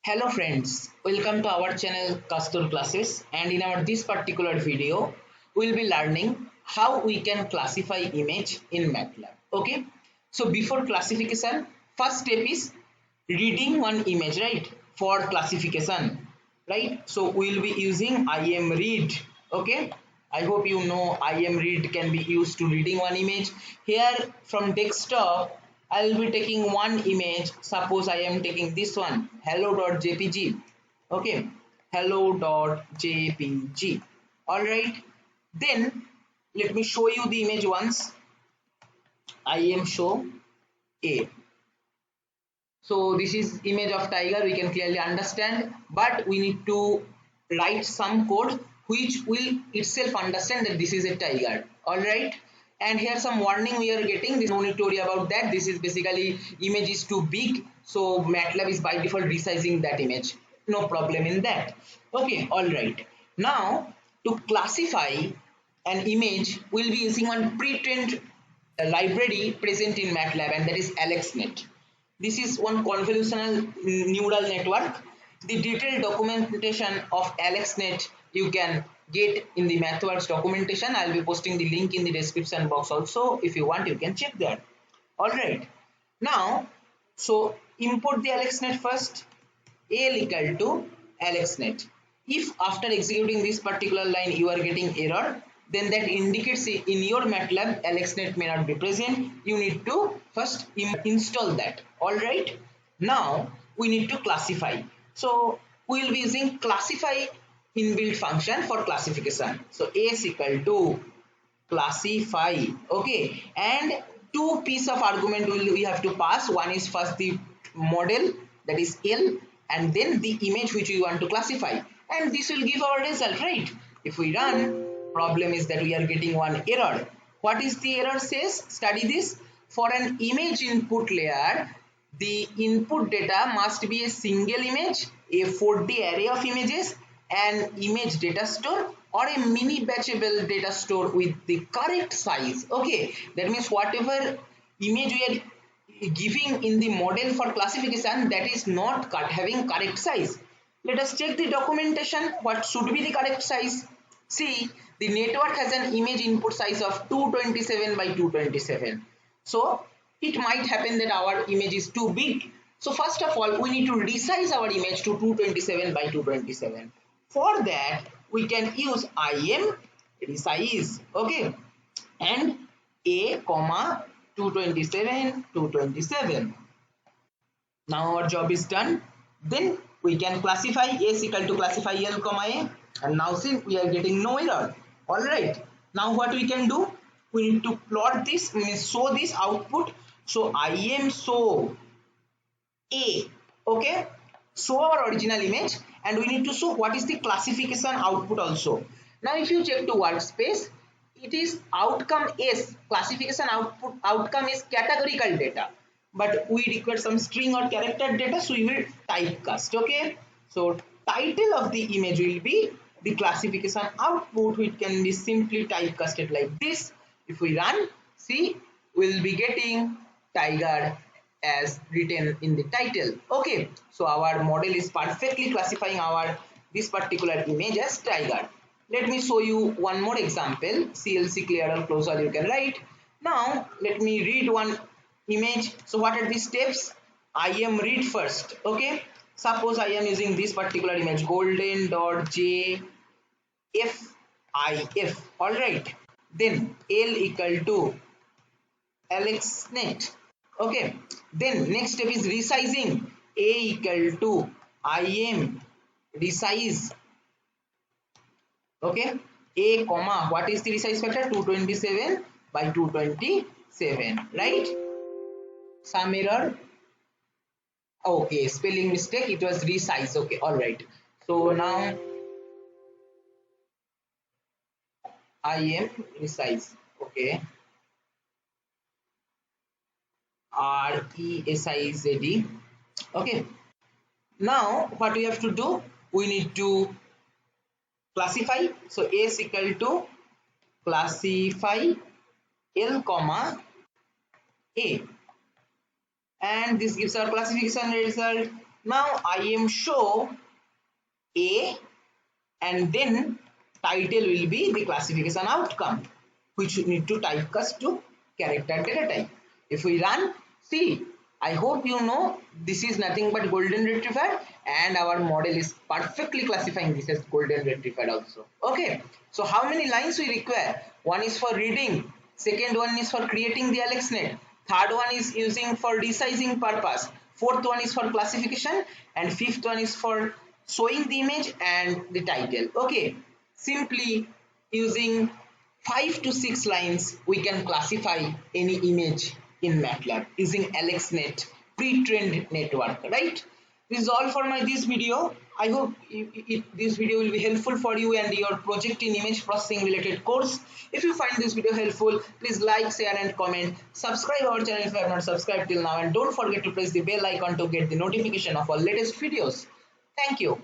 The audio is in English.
Hello friends, welcome to our channel Kastur Classes, and in our this particular video we will be learning how we can classify image in MATLAB. Okay, so before classification, first step is reading one image, right, for classification, right? So we will be using IMRead. Okay, I hope you know IMRead can be used to reading one image. Here from desktop I will be taking one image. Suppose I am taking this one, hello.jpg. Okay, hello.jpg. All right, then let me show you the image once. I am show A. So this is image of tiger, we can clearly understand, but we need to write some code which will itself understand that this is a tiger. All right, and here some warning we are getting. This no need to worry about that. This is basically image is too big, so MATLAB is by default resizing that image. No problem in that. Okay, all right. Now to classify an image, we'll be using one pre-trained library present in MATLAB, and that is AlexNet. This is one convolutional neural network. The detailed documentation of AlexNet you can get in the MathWorks documentation. I will be posting the link in the description box also. If you want, you can check there. Alright. Now, so import the AlexNet first. AL equal to AlexNet. If after executing this particular line you are getting error, then that indicates in your MATLAB AlexNet may not be present. You need to first install that. Alright. Now we need to classify. So we will be using classify inbuilt function for classification. So A is equal to classify. Okay. And two piece of argument we have to pass. One is first the model, that is L, and then the image which we want to classify, and this will give our result, right? If we run, problem is that we are getting one error. What is the error says? Study this. For an image input layer, the input data must be a single image, a 4D array of images, an image data store, or a mini batchable data store with the correct size. Okay, that means whatever image we are giving in the model for classification, that is not having correct size. Let us check the documentation. What should be the correct size? See, the network has an image input size of 227 by 227. So it might happen that our image is too big. So first of all, we need to resize our image to 227 by 227. For that, we can use IM resize. Okay, and A comma 227 227. Now our job is done. Then we can classify. A is equal to classify L comma A, and now see we are getting no error. All right, now what we can do, we need to plot this, means show this output. So I am show A. Okay, show our original image, and we need to show what is the classification output also. Now if you check to workspace, it is outcome S, classification outcome is categorical data, but we require some string or character data, so we will typecast. Okay, so title of the image will be the classification output, which can be simply typecasted like this. If we run, see, we'll be getting tiger as written in the title. Okay, so our model is perfectly classifying our this particular image as tiger. Let me show you one more example. CLC clear or closure you can write. Now let me read one image. So what are the steps? I am read first. Okay, suppose I am using this particular image, golden.jfif. All right, then L equal to AlexNet. Okay, then next step is resizing. A equal to IM resize. Okay, A comma, what is the resize factor? 227 by 227, right? Some error. Okay, spelling mistake, it was resize. Okay, all right. So now IM resize. Okay, RESIZD. Okay, now what we have to do, we need to classify. So A is equal to classify L comma A, and this gives our classification result. Now IM show A, and then title will be the classification outcome, which you need to typecast to character data type. If we run, see, I hope you know this is nothing but golden retriever, and our model is perfectly classifying this as golden retriever also. Okay, so how many lines we require? One is for reading, second one is for creating the AlexNet, third one is using for resizing purpose, fourth one is for classification, and fifth one is for showing the image and the title. Okay, simply using 5 to 6 lines we can classify any image in MATLAB using AlexNet pre-trained network, right? This is all for my this video. I hope this video will be helpful for you and your project in image processing related course. If you find this video helpful, please like, share and comment. Subscribe our channel if you have not subscribed till now, and don't forget to press the bell icon to get the notification of our latest videos. Thank you.